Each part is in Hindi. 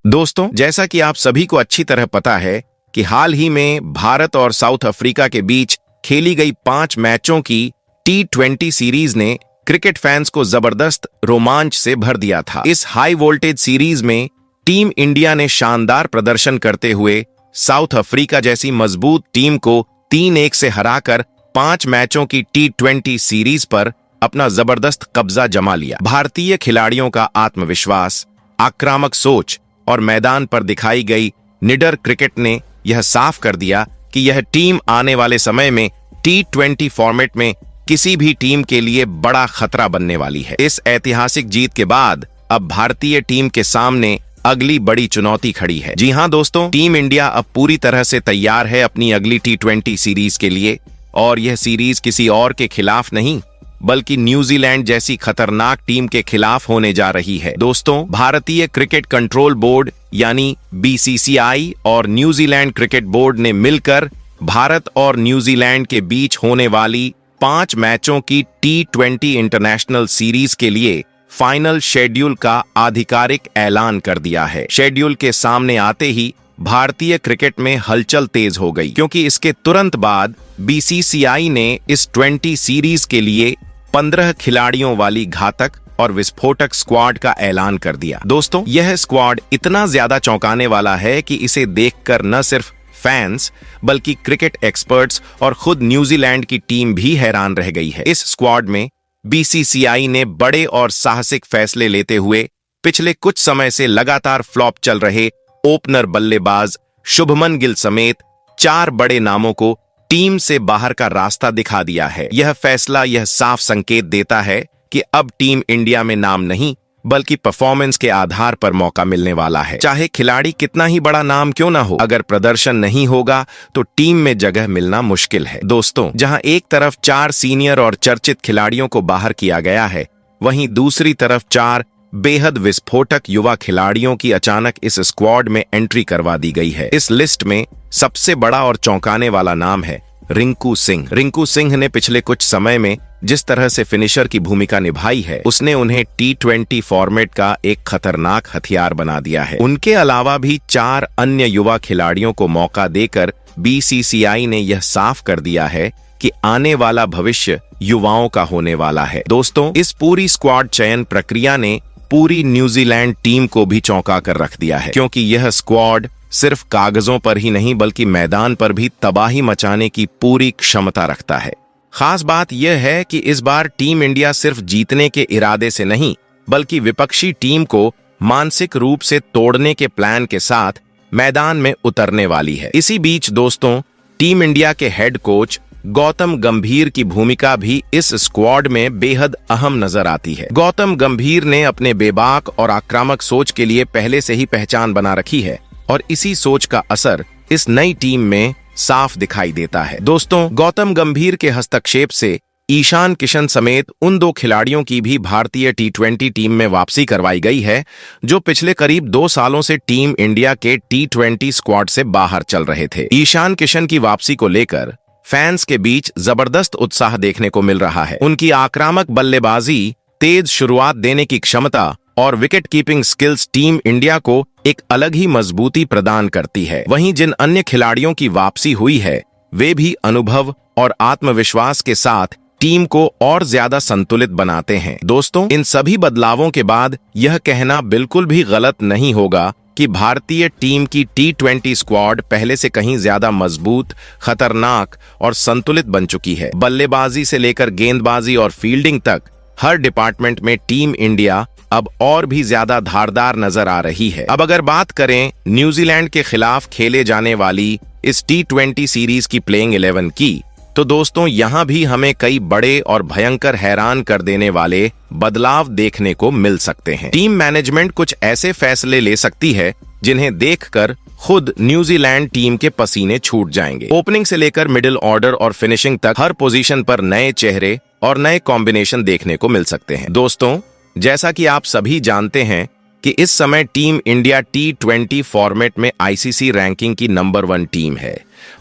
दोस्तों, जैसा कि आप सभी को अच्छी तरह पता है कि हाल ही में भारत और साउथ अफ्रीका के बीच खेली गई 5 मैचों की T20 सीरीज ने क्रिकेट फैंस को जबरदस्त रोमांच से भर दिया था। इस हाई वोल्टेज सीरीज में टीम इंडिया ने शानदार प्रदर्शन करते हुए साउथ अफ्रीका जैसी मजबूत टीम को 3-1 से हराकर 5 मैचों की T20 सीरीज पर अपना जबरदस्त कब्जा जमा लिया। भारतीय खिलाड़ियों का आत्मविश्वास, आक्रामक सोच और मैदान पर दिखाई गई निडर क्रिकेट ने यह साफ कर दिया कि यह टीम आने वाले समय में T20 फॉर्मेट में किसी भी टीम के लिए बड़ा खतरा बनने वाली है। इस ऐतिहासिक जीत के बाद अब भारतीय टीम के सामने अगली बड़ी चुनौती खड़ी है। जी हां दोस्तों, टीम इंडिया अब पूरी तरह से तैयार है अपनी अगली T20 सीरीज के लिए, और यह सीरीज किसी और के खिलाफ नहीं बल्कि न्यूजीलैंड जैसी खतरनाक टीम के खिलाफ होने जा रही है। दोस्तों, भारतीय क्रिकेट कंट्रोल बोर्ड यानी BCCI और न्यूजीलैंड क्रिकेट बोर्ड ने मिलकर भारत और न्यूजीलैंड के बीच होने वाली 5 मैचों की T20 इंटरनेशनल सीरीज के लिए फाइनल शेड्यूल का आधिकारिक ऐलान कर दिया है। शेड्यूल के सामने आते ही भारतीय क्रिकेट में हलचल तेज हो गई, क्योंकि इसके तुरंत बाद BCCI ने इस 20 सीरीज के लिए 15 खिलाड़ियों वाली घातक और विस्फोटक स्क्वाड का ऐलान कर दिया। दोस्तों, यह स्क्वाड इतना ज्यादा चौंकाने वाला है कि इसे देखकर न सिर्फ फैंस बल्कि क्रिकेट एक्सपर्ट्स और खुद न्यूजीलैंड की टीम भी हैरान रह गई है। इस स्क्वाड में BCCI ने बड़े और साहसिक फैसले लेते हुए पिछले कुछ समय से लगातार फ्लॉप चल रहे ओपनर बल्लेबाज शुभमन गिल समेत 4 बड़े नामों को टीम से बाहर का रास्ता दिखा दिया है। यह फैसला यह साफ संकेत देता है कि अब टीम इंडिया में नाम नहीं बल्कि परफॉर्मेंस के आधार पर मौका मिलने वाला है। चाहे खिलाड़ी कितना ही बड़ा नाम क्यों ना हो, अगर प्रदर्शन नहीं होगा तो टीम में जगह मिलना मुश्किल है। दोस्तों, जहां एक तरफ 4 सीनियर और चर्चित खिलाड़ियों को बाहर किया गया है, वहीं दूसरी तरफ 4 बेहद विस्फोटक युवा खिलाड़ियों की अचानक इस स्क्वाड में एंट्री करवा दी गई है। इस लिस्ट में सबसे बड़ा और चौंकाने वाला नाम है रिंकू सिंह। रिंकू सिंह ने पिछले कुछ समय में जिस तरह से फिनिशर की भूमिका निभाई है, उसने उन्हें T20 फॉर्मेट का एक खतरनाक हथियार बना दिया है। उनके अलावा भी 4 अन्य युवा खिलाड़ियों को मौका देकर BCCI ने यह साफ कर दिया है कि आने वाला भविष्य युवाओं का होने वाला है। दोस्तों, इस पूरी स्क्वाड चयन प्रक्रिया ने पूरी न्यूजीलैंड टीम को भी चौंका कर रख दिया है, क्योंकि यह स्क्वाड सिर्फ कागजों पर ही नहीं बल्कि मैदान पर भी तबाही मचाने की पूरी क्षमता रखता है। खास बात यह है कि इस बार टीम इंडिया सिर्फ जीतने के इरादे से नहीं बल्कि विपक्षी टीम को मानसिक रूप से तोड़ने के प्लान के साथ मैदान में उतरने वाली है। इसी बीच दोस्तों, टीम इंडिया के हेड कोच गौतम गंभीर की भूमिका भी इस स्क्वाड में बेहद अहम नजर आती है। गौतम गंभीर ने अपने बेबाक और आक्रामक सोच के लिए पहले से ही पहचान बना रखी है, और इसी सोच का असर इस नई टीम में साफ दिखाई देता है। दोस्तों, गौतम गंभीर के हस्तक्षेप से ईशान किशन समेत उन 2 खिलाड़ियों की भी भारतीय T20 टीम में वापसी करवाई गई है, जो पिछले करीब 2 सालों से टीम इंडिया के T20 स्क्वाड से बाहर चल रहे थे। ईशान किशन की वापसी को लेकर फैंस के बीच जबरदस्त उत्साह देखने को मिल रहा है। उनकी आक्रामक बल्लेबाजी, तेज शुरुआत देने की क्षमता और wicket keeping skills team India को एक अलग ही मजबूती प्रदान करती है। वहीं जिन अन्य खिलाड़ियों की वापसी हुई है, वे भी अनुभव और आत्मविश्वास के साथ टीम को और ज्यादा संतुलित बनाते हैं। दोस्तों, इन सभी बदलावों के बाद यह कहना बिल्कुल भी गलत नहीं होगा कि भारतीय टीम की T20 स्क्वाड पहले से कहीं ज्यादा मजबूत, खतरनाक और संतुलित बन चुकी है। बल्लेबाजी से लेकर गेंदबाजी और फील्डिंग तक हर डिपार्टमेंट में टीम इंडिया अब और भी ज्यादा धारदार नजर आ रही है। अब अगर बात करें न्यूजीलैंड के खिलाफ खेले जाने वाली इस T20 सीरीज की प्लेइंग 11 की, तो दोस्तों, यहाँ भी हमें कई बड़े और भयंकर हैरान कर देने वाले बदलाव देखने को मिल सकते हैं। टीम मैनेजमेंट कुछ ऐसे फैसले ले सकती है जिन्हें देखकर खुद न्यूजीलैंड टीम के पसीने छूट जाएंगे। ओपनिंग से लेकर मिडिल ऑर्डर और फिनिशिंग तक हर पोजीशन पर नए चेहरे और नए कॉम्बिनेशन देखने को मिल सकते हैं। दोस्तों, जैसा कि आप सभी जानते हैं कि इस समय टीम इंडिया T20 फॉर्मेट में आईसीसी रैंकिंग की नंबर 1 टीम है।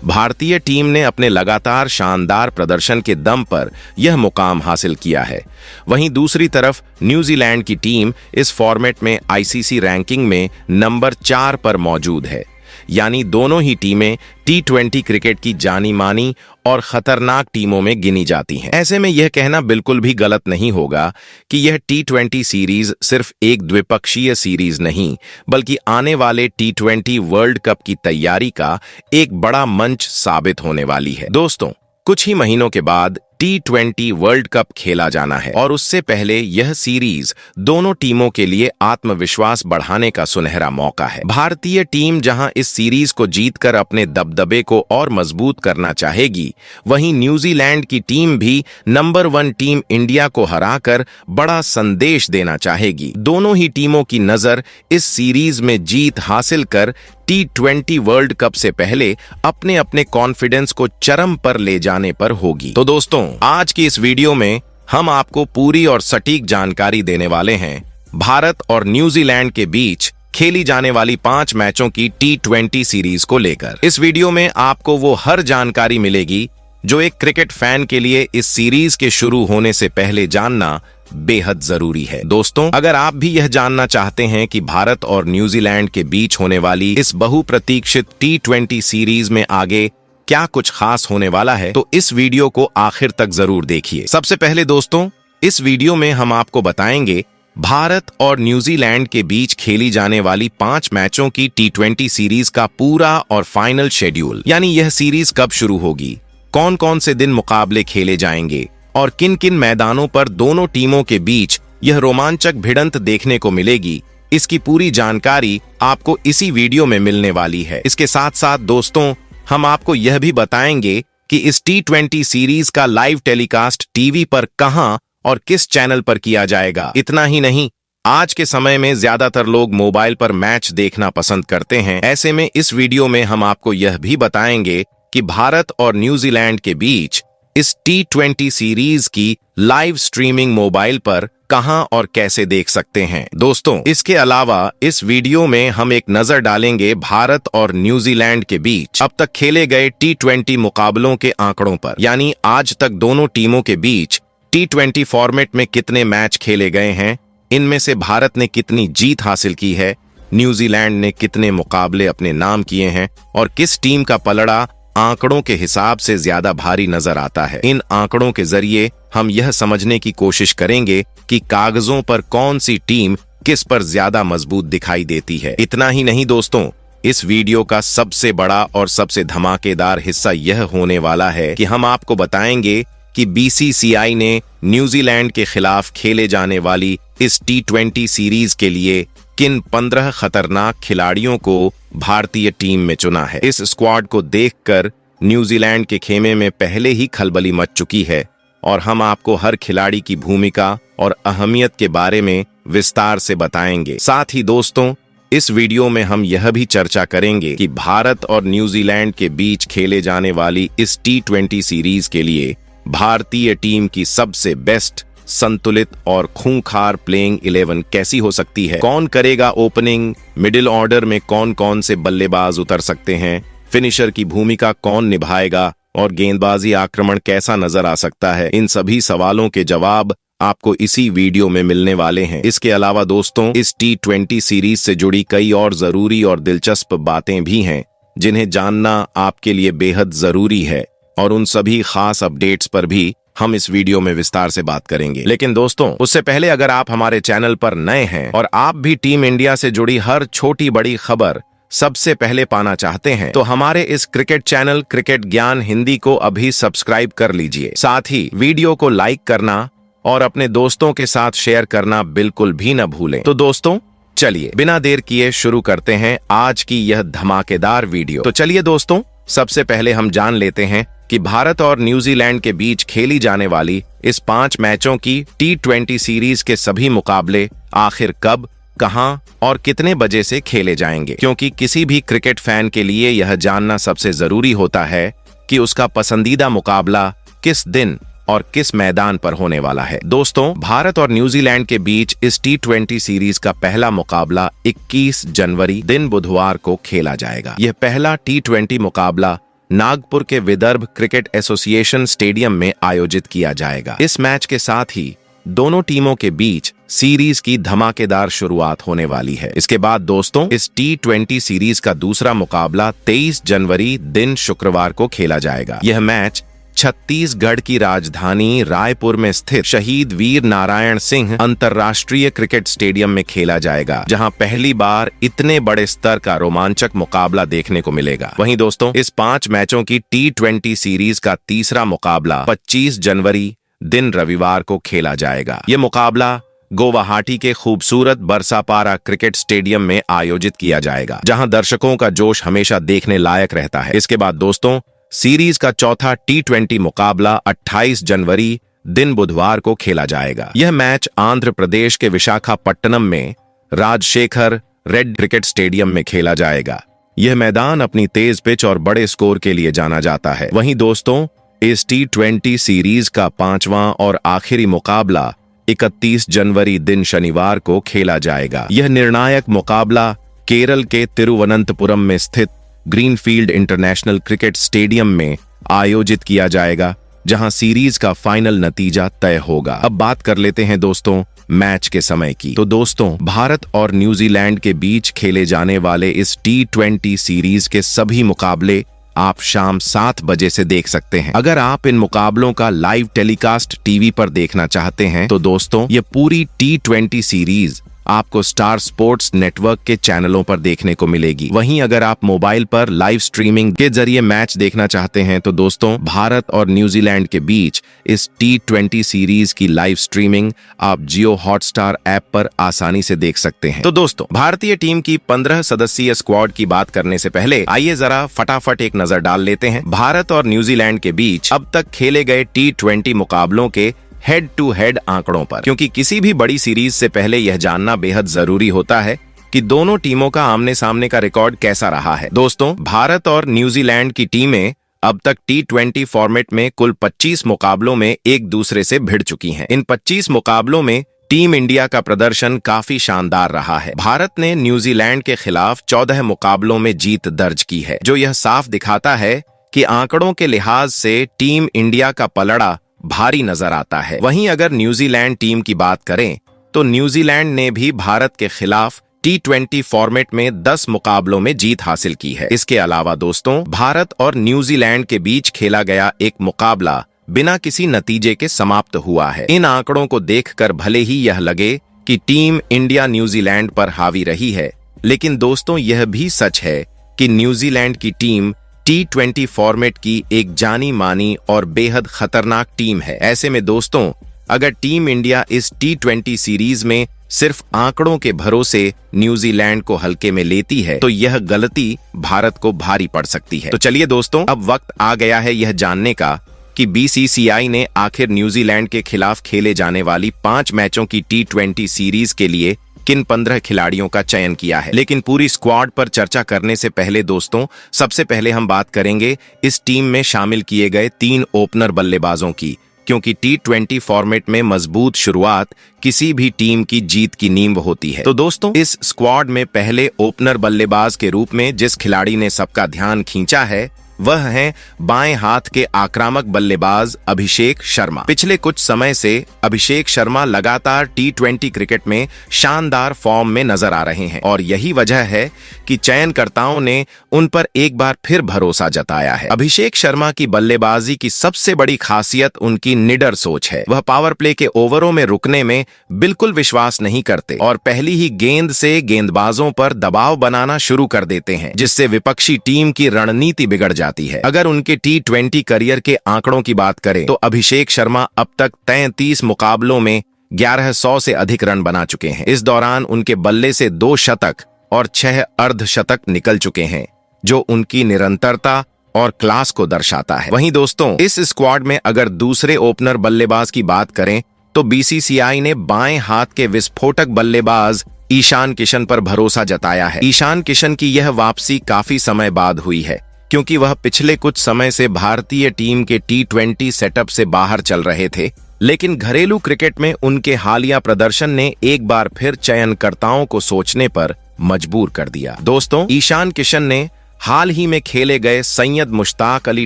भारतीय टीम ने अपने लगातार शानदार प्रदर्शन के दम पर यह मुकाम हासिल किया है। वहीं दूसरी तरफ न्यूजीलैंड की टीम इस फॉर्मेट में आईसीसी रैंकिंग में नंबर 4 पर मौजूद है। यानी दोनों ही टीमें T20 क्रिकेट की जानी मानी और खतरनाक टीमों में गिनी जाती हैं। ऐसे में यह कहना बिल्कुल भी गलत नहीं होगा कि यह T20 सीरीज सिर्फ एक द्विपक्षीय सीरीज नहीं, बल्कि आने वाले T20 वर्ल्ड कप की तैयारी का एक बड़ा मंच साबित होने वाली है। दोस्तों, कुछ ही महीनों के बाद T20 वर्ल्ड कप खेला जाना है और उससे पहले यह सीरीज दोनों टीमों के लिए आत्मविश्वास बढ़ाने का सुनहरा मौका है। भारतीय टीम जहां इस सीरीज को जीतकर अपने दबदबे को और मजबूत करना चाहेगी, वहीं न्यूजीलैंड की टीम भी नंबर 1 टीम इंडिया को हराकर बड़ा संदेश देना चाहेगी। दोनों ही टीमों की नजर इस सीरीज में जीत हासिल कर T20 वर्ल्ड कप से पहले अपने अपने कॉन्फिडेंस को चरम पर ले जाने पर होगी। तो दोस्तों, आज की इस वीडियो में हम आपको पूरी और सटीक जानकारी देने वाले हैं भारत और न्यूजीलैंड के बीच खेली जाने वाली 5 मैचों की T20 सीरीज को लेकर। इस वीडियो में आपको वो हर जानकारी मिलेगी जो एक क्रिकेट फैन के लिए इस सीरीज के शुरू होने से पहले जानना बेहद जरूरी है। दोस्तों, अगर आप भी यह जानना चाहते हैं कि भारत और न्यूजीलैंड के बीच होने वाली इस बहुप्रतीक्षित T20 सीरीज में आगे क्या कुछ खास होने वाला है, तो इस वीडियो को आखिर तक जरूर देखिए। सबसे पहले दोस्तों, इस वीडियो में हम आपको बताएंगे भारत और न्यूजीलैंड के बीच खेली जाने वाली 5 मैचों की T20 सीरीज का पूरा और फाइनल शेड्यूल। यानी यह सीरीज कब शुरू होगी, कौन कौन से दिन मुकाबले खेले जाएंगे और किन किन मैदानों पर दोनों टीमों के बीच यह रोमांचक भिड़ंत देखने को मिलेगी। इसकी पूरी जानकारी आपको इसी वीडियो में मिलने वाली है। इसके साथ साथ दोस्तों, हम आपको यह भी बताएंगे कि इस T20 सीरीज का लाइव टेलीकास्ट टीवी पर कहां और किस चैनल पर किया जाएगा। इतना ही नहीं, आज के समय में ज्यादातर लोग मोबाइल पर मैच देखना पसंद करते हैं। ऐसे में इस वीडियो में हम आपको यह भी बताएंगे कि भारत और न्यूजीलैंड के बीच इस T20 सीरीज की लाइव स्ट्रीमिंग मोबाइल पर कहां और कैसे देख सकते हैं। दोस्तों, इसके अलावा इस वीडियो में हम एक नजर डालेंगे भारत और न्यूजीलैंड के बीच अब तक खेले गए T20 मुकाबलों के आंकड़ों पर। यानी आज तक दोनों टीमों के बीच T20 फॉर्मेट में कितने मैच खेले गए हैं, इनमें से भारत ने कितनी जीत हासिल की है, न्यूजीलैंड ने कितने मुकाबले अपने नाम किए हैं और किस टीम का पलड़ा आंकड़ों के हिसाब से ज्यादा भारी नजर आता है। इन आंकड़ों के जरिए हम यह समझने की कोशिश करेंगे कि कागजों पर कौन सी टीम किस पर ज्यादा मजबूत दिखाई देती है। इतना ही नहीं दोस्तों, इस वीडियो का सबसे बड़ा और सबसे धमाकेदार हिस्सा यह होने वाला है कि हम आपको बताएंगे कि BCCI ने न्यूजीलैंड के खिलाफ खेले जाने वाली इस T20 सीरीज के लिए किन 15 खतरनाक खिलाड़ियों को भारतीय टीम में चुना है। इस स्क्वाड को देखकर न्यूजीलैंड के खेमे में पहले ही खलबली मच चुकी है और हम आपको हर खिलाड़ी की भूमिका और अहमियत के बारे में विस्तार से बताएंगे। साथ ही दोस्तों, इस वीडियो में हम यह भी चर्चा करेंगे कि भारत और न्यूजीलैंड के बीच खेले जाने वाली इस T20 सीरीज के लिए भारतीय टीम की सबसे बेस्ट, संतुलित और खूंखार प्लेइंग 11 कैसी हो सकती है, कौन करेगा ओपनिंग, मिडिल ऑर्डर में कौन कौन से बल्लेबाज उतर सकते हैं, फिनिशर की भूमिका कौन निभाएगा और गेंदबाजी आक्रमण कैसा नजर आ सकता है। इन सभी सवालों के जवाब आपको इसी वीडियो में मिलने वाले हैं। इसके अलावा दोस्तों, इस T20 सीरीज से जुड़ी कई और जरूरी और दिलचस्प बातें भी हैं जिन्हें जानना आपके लिए बेहद जरूरी है और उन सभी खास अपडेट्स पर भी हम इस वीडियो में विस्तार से बात करेंगे। लेकिन दोस्तों, उससे पहले अगर आप हमारे चैनल पर नए हैं और आप भी टीम इंडिया से जुड़ी हर छोटी बड़ी खबर सबसे पहले पाना चाहते हैं, तो हमारे इस क्रिकेट चैनल क्रिकेट ज्ञान हिंदी को अभी सब्सक्राइब कर लीजिए। साथ ही वीडियो को लाइक करना और अपने दोस्तों के साथ शेयर करना बिल्कुल भी न भूलें। तो दोस्तों, चलिए बिना देर किए शुरू करते हैं आज की यह धमाकेदार वीडियो। तो चलिए दोस्तों, सबसे पहले हम जान लेते हैं कि भारत और न्यूजीलैंड के बीच खेली जाने वाली इस 5 मैचों की T20 सीरीज के सभी मुकाबले आखिर कब, कहां और कितने बजे से खेले जाएंगे, क्योंकि किसी भी क्रिकेट फैन के लिए यह जानना सबसे जरूरी होता है कि उसका पसंदीदा मुकाबला किस दिन और किस मैदान पर होने वाला है। दोस्तों, भारत और न्यूजीलैंड के बीच इस T20 सीरीज का पहला मुकाबला 21 जनवरी दिन बुधवार को खेला जाएगा। यह पहला T20 मुकाबला नागपुर के विदर्भ क्रिकेट एसोसिएशन स्टेडियम में आयोजित किया जाएगा। इस मैच के साथ ही दोनों टीमों के बीच सीरीज की धमाकेदार शुरुआत होने वाली है। इसके बाद दोस्तों, इस T20 सीरीज का दूसरा मुकाबला 23 जनवरी दिन शुक्रवार को खेला जाएगा। यह मैच छत्तीसगढ़ की राजधानी रायपुर में स्थित शहीद वीर नारायण सिंह अंतर्राष्ट्रीय क्रिकेट स्टेडियम में खेला जाएगा, जहां पहली बार इतने बड़े स्तर का रोमांचक मुकाबला देखने को मिलेगा। वहीं दोस्तों, इस 5 मैचों की T20 सीरीज का तीसरा मुकाबला 25 जनवरी दिन रविवार को खेला जाएगा। यह मुकाबला गुवाहाटी के खूबसूरत बरसापारा क्रिकेट स्टेडियम में आयोजित किया जाएगा, जहां दर्शकों का जोश हमेशा देखने लायक रहता है। इसके बाद दोस्तों, सीरीज का चौथा T20 मुकाबला 28 जनवरी दिन बुधवार को खेला जाएगा। यह मैच आंध्र प्रदेश के विशाखापट्टनम में राजशेखर रेड क्रिकेट स्टेडियम में खेला जाएगा। यह मैदान अपनी तेज पिच और बड़े स्कोर के लिए जाना जाता है। वहीं दोस्तों, इस T20 सीरीज का 5वां और आखिरी मुकाबला 31 जनवरी दिन शनिवार को खेला जाएगा। यह निर्णायक मुकाबला केरल के तिरुवनंतपुरम में स्थित ग्रीनफील्ड इंटरनेशनल क्रिकेट स्टेडियम में आयोजित किया जाएगा, जहां सीरीज का फाइनल नतीजा तय होगा। अब बात कर लेते हैं दोस्तों मैच के समय की। तो दोस्तों, भारत और न्यूजीलैंड के बीच खेले जाने वाले इस T20 सीरीज के सभी मुकाबले आप शाम 7 बजे से देख सकते हैं। अगर आप इन मुकाबलों का लाइव टेलीकास्ट टीवी पर देखना चाहते हैं तो दोस्तों, ये पूरी T20 सीरीज आपको स्टार स्पोर्ट्स नेटवर्क के चैनलों पर देखने को मिलेगी। वहीं अगर आप मोबाइल पर लाइव स्ट्रीमिंग के जरिए मैच देखना चाहते हैं तो दोस्तों, भारत और न्यूजीलैंड के बीच इस T20 सीरीज की लाइव स्ट्रीमिंग आप जियो हॉटस्टार ऐप पर आसानी से देख सकते हैं। तो दोस्तों, भारतीय टीम की 15 सदस्यीय स्क्वाड की बात करने से पहले आइए जरा फटाफट एक नजर डाल लेते हैं भारत और न्यूजीलैंड के बीच अब तक खेले गए T20 मुकाबलों के हेड टू हेड आंकड़ों पर, क्योंकि किसी भी बड़ी सीरीज से पहले यह जानना बेहद जरूरी होता है कि दोनों टीमों का आमने सामने का रिकॉर्ड कैसा रहा है। दोस्तों, भारत और न्यूजीलैंड की टीमें अब तक T20 फॉर्मेट में कुल 25 मुकाबलों में एक दूसरे से भिड़ चुकी हैं। इन 25 मुकाबलों में टीम इंडिया का प्रदर्शन काफी शानदार रहा है। भारत ने न्यूजीलैंड के खिलाफ 14 मुकाबलों में जीत दर्ज की है, जो यह साफ दिखाता है कि आंकड़ों के लिहाज से टीम इंडिया का पलड़ा भारी नजर आता है। वहीं अगर न्यूजीलैंड टीम की बात करें तो न्यूजीलैंड ने भी भारत के खिलाफ T20 फॉर्मेट में 10 मुकाबलों में जीत हासिल की है। इसके अलावा दोस्तों, भारत और न्यूजीलैंड के बीच खेला गया एक मुकाबला बिना किसी नतीजे के समाप्त हुआ है। इन आंकड़ों को देखकर भले ही यह लगे कि टीम इंडिया न्यूजीलैंड पर हावी रही है, लेकिन दोस्तों, यह भी सच है कि न्यूजीलैंड की टीम T20 फॉर्मेट की एक जानी मानी और बेहद खतरनाक टीम है। ऐसे में दोस्तों, अगर टीम इंडिया इस T20 सीरीज में सिर्फ आंकड़ों के भरोसे न्यूजीलैंड को हल्के में लेती है तो यह गलती भारत को भारी पड़ सकती है। तो चलिए दोस्तों, अब वक्त आ गया है यह जानने का कि BCCI ने आखिर न्यूजीलैंड के खिलाफ खेले जाने वाली 5 मैचों की T20 सीरीज के लिए किन 15 खिलाड़ियों का चयन किया है। लेकिन पूरी स्क्वाड पर चर्चा करने से पहले दोस्तों, सबसे पहले हम बात करेंगे इस टीम में शामिल किए गए 3 ओपनर बल्लेबाजों की, क्योंकि T20 फॉर्मेट में मजबूत शुरुआत किसी भी टीम की जीत की नींव होती है। तो दोस्तों, इस स्क्वाड में पहले ओपनर बल्लेबाज के रूप में जिस खिलाड़ी ने सबका ध्यान खींचा है वह है बाएं हाथ के आक्रामक बल्लेबाज अभिषेक शर्मा। पिछले कुछ समय से अभिषेक शर्मा लगातार T20 क्रिकेट में शानदार फॉर्म में नजर आ रहे हैं और यही वजह है कि चयनकर्ताओं ने उन पर एक बार फिर भरोसा जताया है। अभिषेक शर्मा की बल्लेबाजी की सबसे बड़ी खासियत उनकी निडर सोच है। वह पावर प्ले के ओवरों में रुकने में बिल्कुल विश्वास नहीं करते और पहली ही गेंद से गेंदबाजों पर दबाव बनाना शुरू कर देते हैं, जिससे विपक्षी टीम की रणनीति बिगड़ जाती है। अगर उनके T20 करियर के आंकड़ों की बात करें तो अभिषेक शर्मा अब तक 33 मुकाबलों में 1100 से अधिक रन बना चुके हैं। इस दौरान उनके बल्ले से 2 शतक और 6 अर्धशतक निकल चुके हैं, जो उनकी निरंतरता और क्लास को दर्शाता है। वहीं दोस्तों, इस स्क्वाड में अगर दूसरे ओपनर बल्लेबाज की बात करें तो BCCI ने बाएं हाथ के विस्फोटक बल्लेबाज ईशान किशन पर भरोसा जताया है। ईशान किशन की यह वापसी काफी समय बाद हुई है, क्योंकि वह पिछले कुछ समय से भारतीय टीम के T20 सेटअप से बाहर चल रहे थे। लेकिन घरेलू क्रिकेट में उनके हालिया प्रदर्शन ने एक बार फिर चयनकर्ताओं को सोचने पर मजबूर कर दिया। दोस्तों, ईशान किशन ने हाल ही में खेले गए सैयद मुश्ताक अली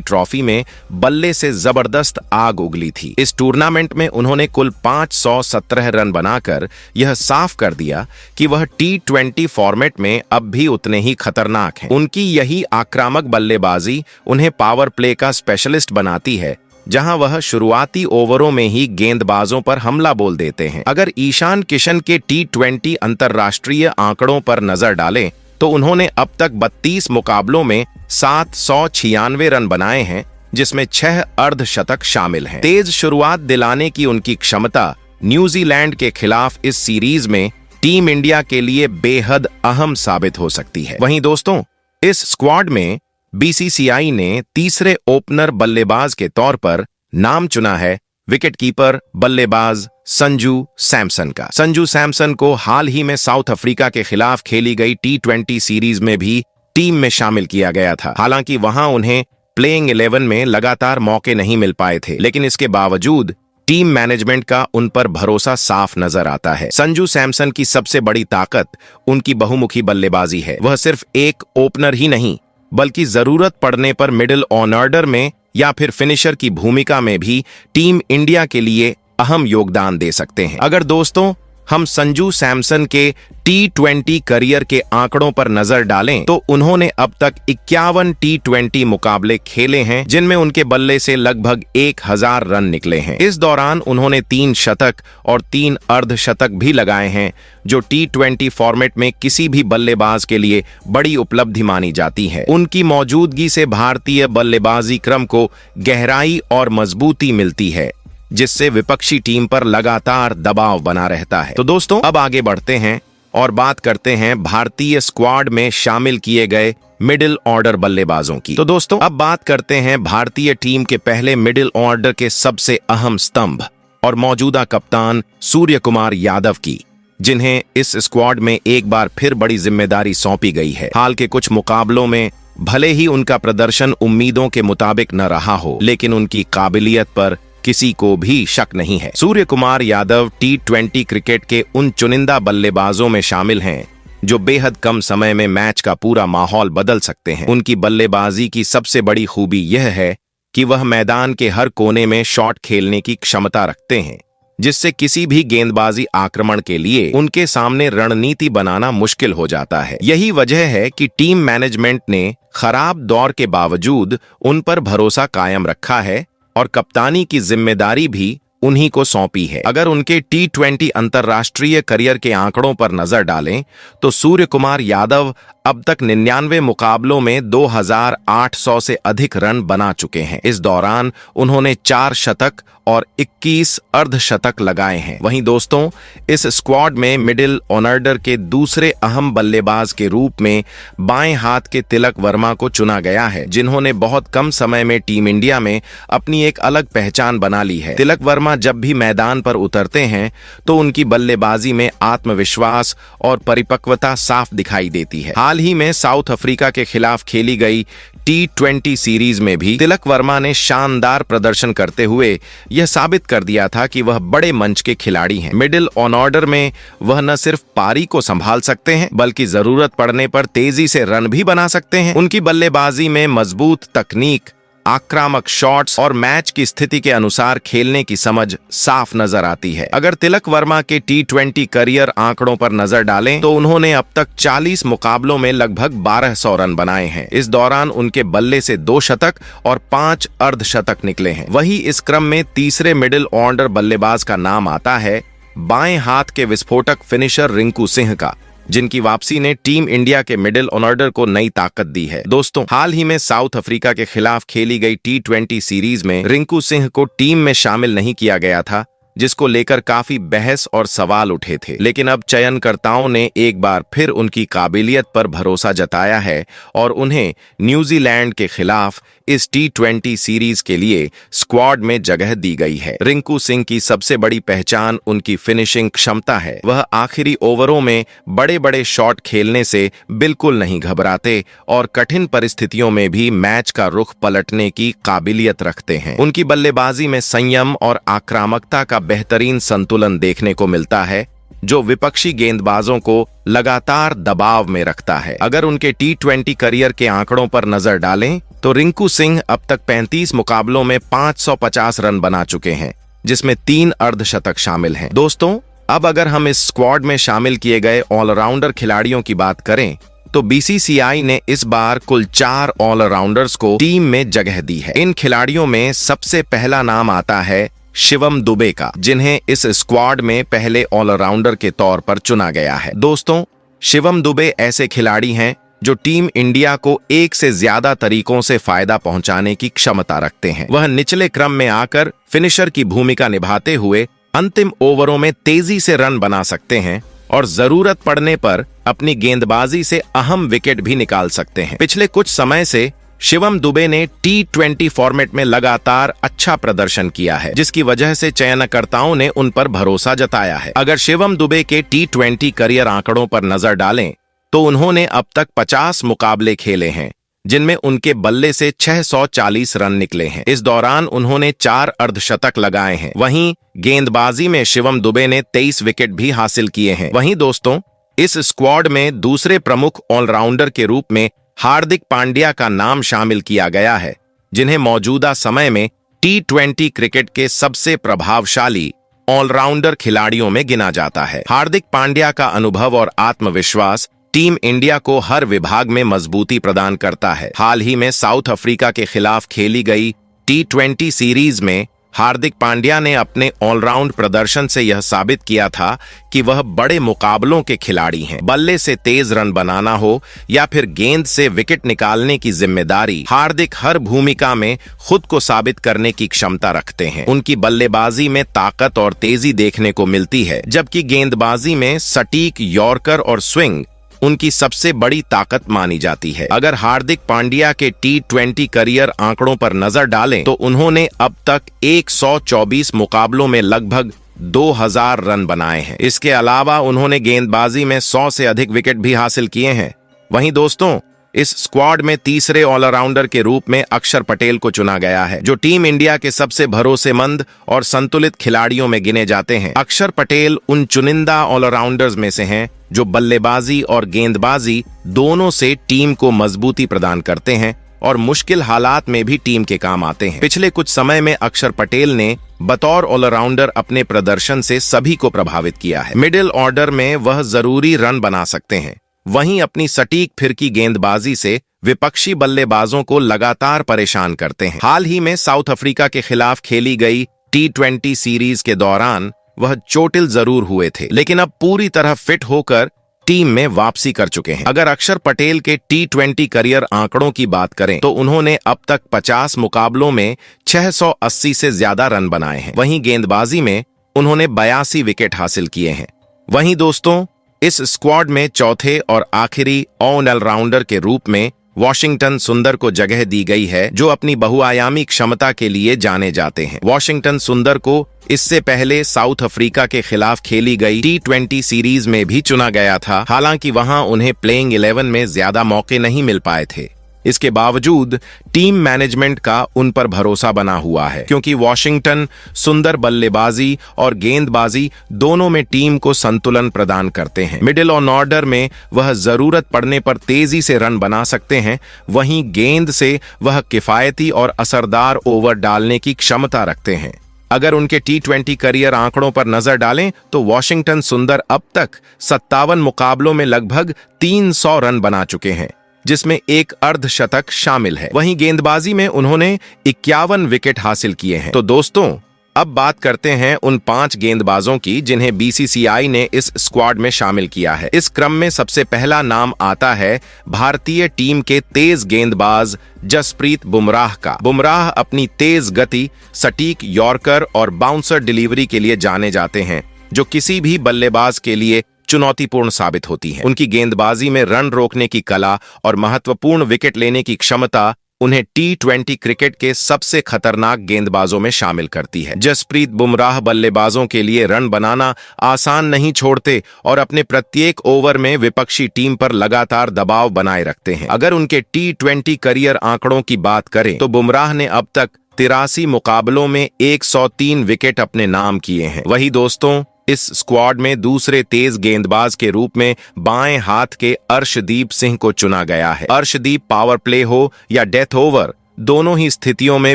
ट्रॉफी में बल्ले से जबरदस्त आग उगली थी। इस टूर्नामेंट में उन्होंने कुल 517 रन बनाकर यह साफ कर दिया कि वह T20 फॉर्मेट में अब भी उतने ही खतरनाक हैं। उनकी यही आक्रामक बल्लेबाजी उन्हें पावर प्ले का स्पेशलिस्ट बनाती है, जहां वह शुरुआती ओवरों में ही गेंदबाजों पर हमला बोल देते हैं। अगर ईशान किशन के T20 अंतर्राष्ट्रीय आंकड़ों पर नजर डालें तो उन्होंने अब तक 32 मुकाबलों में 796 रन बनाए हैं, जिसमें 6 अर्धशतक शामिल हैं। तेज शुरुआत दिलाने की उनकी क्षमता न्यूजीलैंड के खिलाफ इस सीरीज में टीम इंडिया के लिए बेहद अहम साबित हो सकती है। वहीं दोस्तों, इस स्क्वाड में बीसीसीआई ने तीसरे ओपनर बल्लेबाज के तौर पर नाम चुना है विकेटकीपर बल्लेबाज संजू सैमसन का। संजू सैमसन को हाल ही में साउथ अफ्रीका के खिलाफ खेली गई T20 सीरीज में भी टीम में शामिल किया गया था। हालांकि वहां उन्हें प्लेइंग 11 में लगातार मौके नहीं मिल पाए थे, लेकिन इसके बावजूद टीम मैनेजमेंट का उन पर भरोसा साफ नजर आता है। संजू सैमसन की सबसे बड़ी ताकत उनकी बहुमुखी बल्लेबाजी है। वह सिर्फ एक ओपनर ही नहीं, बल्कि जरूरत पड़ने पर मिडिल ऑर्डर में या फिर फिनिशर की भूमिका में भी टीम इंडिया के लिए अहम योगदान दे सकते हैं। अगर दोस्तों हम संजू सैमसन के T20 करियर के आंकड़ों पर नजर डालें तो उन्होंने अब तक 51 T20 मुकाबले खेले हैं, जिनमें उनके बल्ले से लगभग 1000 रन निकले हैं। इस दौरान उन्होंने 3 शतक और 3 अर्धशतक भी लगाए हैं, जो T20 फॉर्मेट में किसी भी बल्लेबाज के लिए बड़ी उपलब्धि मानी जाती है। उनकी मौजूदगी से भारतीय बल्लेबाजी क्रम को गहराई और मजबूती मिलती है, जिससे विपक्षी टीम पर लगातार दबाव बना रहता है। तो दोस्तों, अब आगे बढ़ते हैं और बात करते हैं भारतीय स्क्वाड में शामिल किए गए मिडिल ऑर्डर बल्लेबाजों की। तो दोस्तों, अब बात करते हैं भारतीय टीम के पहले मिडिल ऑर्डर के सबसे अहम स्तंभ और मौजूदा कप्तान सूर्य कुमार यादव की, जिन्हें इस स्क्वाड में एक बार फिर बड़ी जिम्मेदारी सौंपी गई है। हाल के कुछ मुकाबलों में भले ही उनका प्रदर्शन उम्मीदों के मुताबिक न रहा हो, लेकिन उनकी काबिलियत पर किसी को भी शक नहीं है। सूर्य कुमार यादव T20 क्रिकेट के उन चुनिंदा बल्लेबाजों में शामिल हैं जो बेहद कम समय में मैच का पूरा माहौल बदल सकते हैं। उनकी बल्लेबाजी की सबसे बड़ी खूबी यह है कि वह मैदान के हर कोने में शॉट खेलने की क्षमता रखते हैं, जिससे किसी भी गेंदबाजी आक्रमण के लिए उनके सामने रणनीति बनाना मुश्किल हो जाता है। यही वजह है कि टीम मैनेजमेंट ने खराब दौर के बावजूद उन पर भरोसा कायम रखा है और कप्तानी की जिम्मेदारी भी उन्हीं को सौंपी है। अगर उनके T20 अंतर्राष्ट्रीय करियर के आंकड़ों पर नजर डालें तो सूर्य कुमार यादव अब तक 99 मुकाबलों में 2800 से अधिक रन बना चुके हैं। इस दौरान उन्होंने 4 शतक और 21 अर्धशतक लगाए हैं। वहीं दोस्तों, इस स्क्वाड में मिडिल ऑर्डर के दूसरे अहम बल्लेबाज के रूप में बाएं हाथ के तिलक वर्मा को चुना गया है, जिन्होंने बहुत कम समय में टीम इंडिया में अपनी एक अलग पहचान बना ली है। तिलक वर्मा जब भी मैदान पर उतरते हैं तो उनकी बल्लेबाजी में आत्मविश्वास और परिपक्वता साफ दिखाई देती है। हाल ही में साउथ अफ्रीका के खिलाफ खेली गई T20 सीरीज में भी तिलक वर्मा ने शानदार प्रदर्शन करते हुए यह साबित कर दिया था कि वह बड़े मंच के खिलाड़ी हैं। मिडिल ऑर्डर में वह न सिर्फ पारी को संभाल सकते हैं, बल्कि जरूरत पड़ने पर तेजी से रन भी बना सकते हैं। उनकी बल्लेबाजी में मजबूत तकनीक, आक्रामक शॉट्स और मैच की स्थिति के अनुसार खेलने की समझ साफ नजर आती है। अगर तिलक वर्मा के T20 करियर आंकड़ों पर नजर डालें तो उन्होंने अब तक 40 मुकाबलों में लगभग 1200 रन बनाए हैं। इस दौरान उनके बल्ले से 2 शतक और 5 अर्धशतक निकले हैं। वही इस क्रम में तीसरे मिडिल ऑर्डर बल्लेबाज का नाम आता है बाएं हाथ के विस्फोटक फिनिशर रिंकू सिंह का, जिनकी वापसी ने टीम इंडिया के मिडिल ऑर्डर को नई ताकत दी है। दोस्तों, हाल ही में साउथ अफ्रीका के खिलाफ खेली गई T20 सीरीज में रिंकू सिंह को टीम में शामिल नहीं किया गया था, जिसको लेकर काफी बहस और सवाल उठे थे। लेकिन अब चयनकर्ताओं ने एक बार फिर उनकी काबिलियत पर भरोसा जताया है और उन्हें न्यूजीलैंड के खिलाफ इस T20 सीरीज के लिए स्क्वाड में जगह दी गई है। रिंकू सिंह की सबसे बड़ी पहचान उनकी फिनिशिंग क्षमता है। वह आखिरी ओवरों में बड़े बड़े शॉट खेलने से बिल्कुल नहीं घबराते और कठिन परिस्थितियों में भी मैच का रुख पलटने की काबिलियत रखते हैं। उनकी बल्लेबाजी में संयम और आक्रामकता का बेहतरीन संतुलन देखने को मिलता है, जो विपक्षी गेंदबाजों को लगातार दबाव में रखता है। अगर उनके T20 करियर के आंकड़ों पर नजर डालें तो रिंकू सिंह अब तक 35 मुकाबलों में 550 रन बना चुके हैं, जिसमें 3 अर्धशतक शामिल हैं। दोस्तों, अब अगर हम इस स्क्वाड में शामिल किए गए ऑलराउंडर खिलाड़ियों की बात करें तो BCCI ने इस बार कुल 4 ऑलराउंडर्स को टीम में जगह दी है। इन खिलाड़ियों में सबसे पहला नाम आता है शिवम दुबे का, जिन्हें इस स्क्वाड में पहले ऑलराउंडर के तौर पर चुना गया है। दोस्तों, शिवम दुबे ऐसे खिलाड़ी हैं जो टीम इंडिया को एक से ज्यादा तरीकों से फायदा पहुंचाने की क्षमता रखते हैं। वह निचले क्रम में आकर फिनिशर की भूमिका निभाते हुए अंतिम ओवरों में तेजी से रन बना सकते हैं और जरूरत पड़ने पर अपनी गेंदबाजी से अहम विकेट भी निकाल सकते हैं। पिछले कुछ समय से शिवम दुबे ने T20 फॉर्मेट में लगातार अच्छा प्रदर्शन किया है, जिसकी वजह से चयनकर्ताओं ने उन पर भरोसा जताया है। अगर शिवम दुबे के T20 करियर आंकड़ों पर नजर डालें तो उन्होंने अब तक 50 मुकाबले खेले हैं, जिनमें उनके बल्ले से 640 रन निकले हैं। इस दौरान उन्होंने 4 अर्धशतक लगाए हैं। वहीं गेंदबाजी में शिवम दुबे ने 23 विकेट भी हासिल किए हैं। वहीं दोस्तों, इस स्क्वाड में दूसरे प्रमुख ऑलराउंडर के रूप में हार्दिक पांड्या का नाम शामिल किया गया है, जिन्हें मौजूदा समय में T20 क्रिकेट के सबसे प्रभावशाली ऑलराउंडर खिलाड़ियों में गिना जाता है। हार्दिक पांड्या का अनुभव और आत्मविश्वास टीम इंडिया को हर विभाग में मजबूती प्रदान करता है। हाल ही में साउथ अफ्रीका के खिलाफ खेली गई T20 सीरीज में हार्दिक पांड्या ने अपने ऑलराउंड प्रदर्शन से यह साबित किया था कि वह बड़े मुकाबलों के खिलाड़ी हैं। बल्ले से तेज रन बनाना हो या फिर गेंद से विकेट निकालने की जिम्मेदारी, हार्दिक हर भूमिका में खुद को साबित करने की क्षमता रखते हैं। उनकी बल्लेबाजी में ताकत और तेजी देखने को मिलती है, जबकि गेंदबाजी में सटीक यॉर्कर और स्विंग उनकी सबसे बड़ी ताकत मानी जाती है। अगर हार्दिक पांड्या के T20 करियर आंकड़ों पर नजर डालें तो उन्होंने अब तक 124 मुकाबलों में लगभग 2000 रन बनाए हैं। इसके अलावा उन्होंने गेंदबाजी में 100 से अधिक विकेट भी हासिल किए हैं। वहीं दोस्तों, इस स्क्वाड में तीसरे ऑलराउंडर के रूप में अक्षर पटेल को चुना गया है, जो टीम इंडिया के सबसे भरोसेमंद और संतुलित खिलाड़ियों में गिने जाते हैं। अक्षर पटेल उन चुनिंदा ऑलराउंडर्स में से हैं जो बल्लेबाजी और गेंदबाजी दोनों से टीम को मजबूती प्रदान करते हैं और मुश्किल हालात में भी टीम के काम आते हैं। पिछले कुछ समय में अक्षर पटेल ने बतौर ऑलराउंडर अपने प्रदर्शन से सभी को प्रभावित किया है। मिडिल ऑर्डर में वह जरूरी रन बना सकते हैं, वहीं अपनी सटीक फिरकी गेंदबाजी से विपक्षी बल्लेबाजों को लगातार परेशान करते हैं। हाल ही में साउथ अफ्रीका के खिलाफ खेली गई T20 सीरीज के दौरान वह चोटिल जरूर हुए थे, लेकिन अब पूरी तरह फिट होकर टीम में वापसी कर चुके हैं। अगर अक्षर पटेल के T20 करियर आंकड़ों की बात करें तो उन्होंने अब तक 50 मुकाबलों में 680 से ज्यादा रन बनाए हैं। वहीं गेंदबाजी में उन्होंने 82 विकेट हासिल किए हैं। वहीं दोस्तों, इस स्क्वाड में चौथे और आखिरी ऑलराउंडर के रूप में वॉशिंगटन सुंदर को जगह दी गई है, जो अपनी बहुआयामी क्षमता के लिए जाने जाते हैं। वॉशिंगटन सुंदर को इससे पहले साउथ अफ्रीका के खिलाफ खेली गई T20 सीरीज में भी चुना गया था, हालांकि वहां उन्हें प्लेइंग 11 में ज्यादा मौके नहीं मिल पाए थे। इसके बावजूद टीम मैनेजमेंट का उन पर भरोसा बना हुआ है, क्योंकि वॉशिंगटन सुंदर बल्लेबाजी और गेंदबाजी दोनों में टीम को संतुलन प्रदान करते हैं। मिडिल ऑर्डर में वह जरूरत पड़ने पर तेजी से रन बना सकते हैं, वहीं गेंद से वह किफायती और असरदार ओवर डालने की क्षमता रखते हैं। अगर उनके T20 करियर आंकड़ों पर नजर डालें तो वॉशिंगटन सुंदर अब तक 57 मुकाबलों में लगभग 300 रन बना चुके हैं, जिसमें एक अर्धशतक शामिल है। वहीं गेंदबाजी में उन्होंने 51 विकेट हासिल किए हैं। तो दोस्तों, अब बात करते हैं उन 5 गेंदबाजों की जिन्हें बीसीसीआई ने इस स्क्वाड में शामिल किया है। इस क्रम में सबसे पहला नाम आता है भारतीय टीम के तेज गेंदबाज जसप्रीत बुमराह का। बुमराह अपनी तेज गति, सटीक यॉर्कर और बाउंसर डिलीवरी के लिए जाने जाते हैं, जो किसी भी बल्लेबाज के लिए चुनौतीपूर्ण साबित होती है। उनकी गेंदबाजी में रन रोकने की कला और महत्वपूर्ण विकेट लेने की क्षमता उन्हें T20 क्रिकेट के सबसे खतरनाक गेंदबाजों में शामिल करती है। जसप्रीत बुमराह बल्लेबाजों के लिए रन बनाना आसान नहीं छोड़ते और अपने प्रत्येक ओवर में विपक्षी टीम पर लगातार दबाव बनाए रखते हैं। अगर उनके T20 करियर आंकड़ों की बात करें तो बुमराह ने अब तक 83 मुकाबलों में 103 विकेट अपने नाम किए हैं। वही दोस्तों, इस स्क्वाड में दूसरे तेज गेंदबाज के रूप में बाएं हाथ के अर्शदीप सिंह को चुना गया है। अर्शदीप पावर प्ले हो या डेथ ओवर, दोनों ही स्थितियों में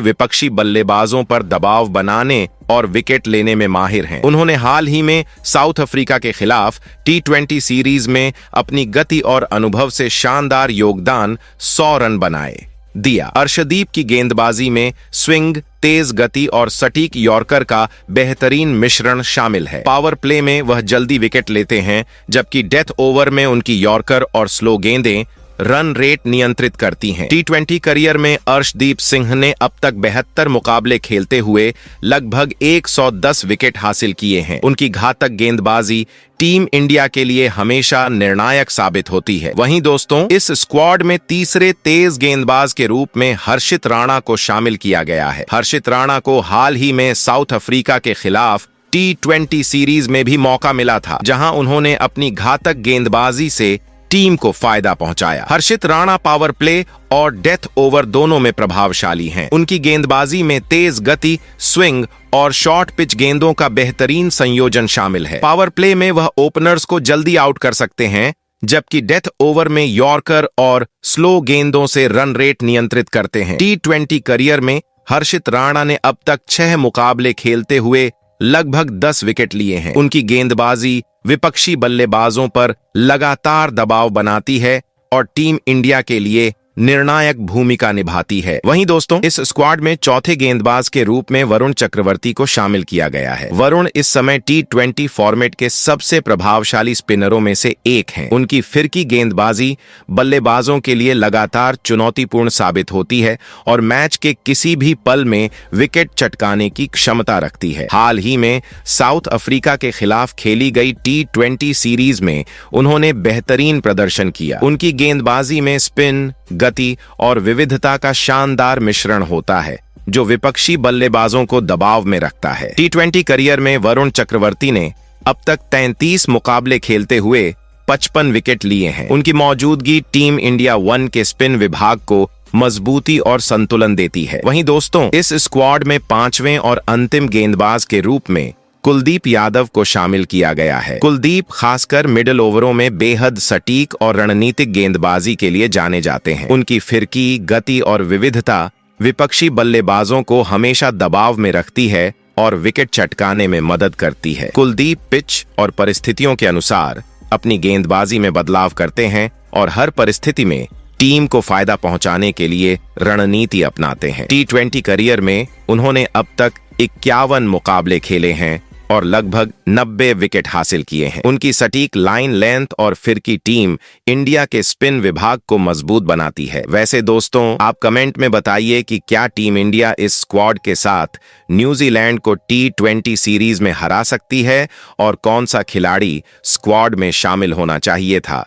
विपक्षी बल्लेबाजों पर दबाव बनाने और विकेट लेने में माहिर हैं। उन्होंने हाल ही में साउथ अफ्रीका के खिलाफ T20 सीरीज में अपनी गति और अनुभव से शानदार योगदान 100 रन बनाए दिया। अर्शदीप की गेंदबाजी में स्विंग, तेज गति और सटीक यॉर्कर का बेहतरीन मिश्रण शामिल है। पावर प्ले में वह जल्दी विकेट लेते हैं, जबकि डेथ ओवर में उनकी यॉर्कर और स्लो गेंदें रन रेट नियंत्रित करती हैं। T20 करियर में अर्शदीप सिंह ने अब तक 72 मुकाबले खेलते हुए लगभग 110 विकेट हासिल किए हैं। उनकी घातक गेंदबाजी टीम इंडिया के लिए हमेशा निर्णायक साबित होती है। वहीं दोस्तों, इस स्क्वाड में तीसरे तेज गेंदबाज के रूप में हर्षित राणा को शामिल किया गया है। हर्षित राणा को हाल ही में साउथ अफ्रीका के खिलाफ T20 सीरीज में भी मौका मिला था, जहां उन्होंने अपनी घातक गेंदबाजी से टीम को फायदा पहुंचाया। हर्षित राणा पावर प्ले और डेथ ओवर दोनों में प्रभावशाली हैं। उनकी गेंदबाजी में तेज गति, स्विंग और शॉर्ट पिच गेंदों का बेहतरीन संयोजन शामिल है। पावर प्ले में वह ओपनर्स को जल्दी आउट कर सकते हैं, जबकि डेथ ओवर में यॉर्कर और स्लो गेंदों से रन रेट नियंत्रित करते हैं। T20 करियर में हर्षित राणा ने अब तक 6 मुकाबले खेलते हुए लगभग 10 विकेट लिए हैं। उनकी गेंदबाजी विपक्षी बल्लेबाजों पर लगातार दबाव बनाती है और टीम इंडिया के लिए निर्णायक भूमिका निभाती है। वहीं दोस्तों, इस स्क्वाड में चौथे गेंदबाज के रूप में वरुण चक्रवर्ती को शामिल किया गया है। वरुण इस समय T20 फॉर्मेट के सबसे प्रभावशाली स्पिनरों में से एक हैं। उनकी फिरकी गेंदबाजी बल्लेबाजों के लिए लगातार चुनौतीपूर्ण साबित होती है और मैच के किसी भी पल में विकेट चटकाने की क्षमता रखती है। हाल ही में साउथ अफ्रीका के खिलाफ खेली गई T20 सीरीज में उन्होंने बेहतरीन प्रदर्शन किया। उनकी गेंदबाजी में स्पिन, गति और विविधता का शानदार मिश्रण होता है, जो विपक्षी बल्लेबाजों को दबाव में रखता है। T20 करियर में वरुण चक्रवर्ती ने अब तक 33 मुकाबले खेलते हुए 55 विकेट लिए हैं। उनकी मौजूदगी टीम इंडिया 1 के स्पिन विभाग को मजबूती और संतुलन देती है। वहीं दोस्तों, इस स्क्वाड में 5वें और अंतिम गेंदबाज के रूप में कुलदीप यादव को शामिल किया गया है। कुलदीप खासकर मिडिल ओवरों में बेहद सटीक और रणनीतिक गेंदबाजी के लिए जाने जाते हैं। उनकी फिरकी, गति और विविधता विपक्षी बल्लेबाजों को हमेशा दबाव में रखती है और विकेट चटकाने में मदद करती है। कुलदीप पिच और परिस्थितियों के अनुसार अपनी गेंदबाजी में बदलाव करते हैं और हर परिस्थिति में टीम को फायदा पहुंचाने के लिए रणनीति अपनाते हैं। T20 करियर में उन्होंने अब तक 51 मुकाबले खेले हैं और लगभग 90 विकेट हासिल किए हैं। उनकी सटीक लाइन लेंथ और फिरकी टीम इंडिया के स्पिन विभाग को मजबूत बनाती है। वैसे दोस्तों, आप कमेंट में बताइए कि क्या टीम इंडिया इस स्क्वाड के साथ न्यूजीलैंड को T20 सीरीज में हरा सकती है और कौन सा खिलाड़ी स्क्वाड में शामिल होना चाहिए था।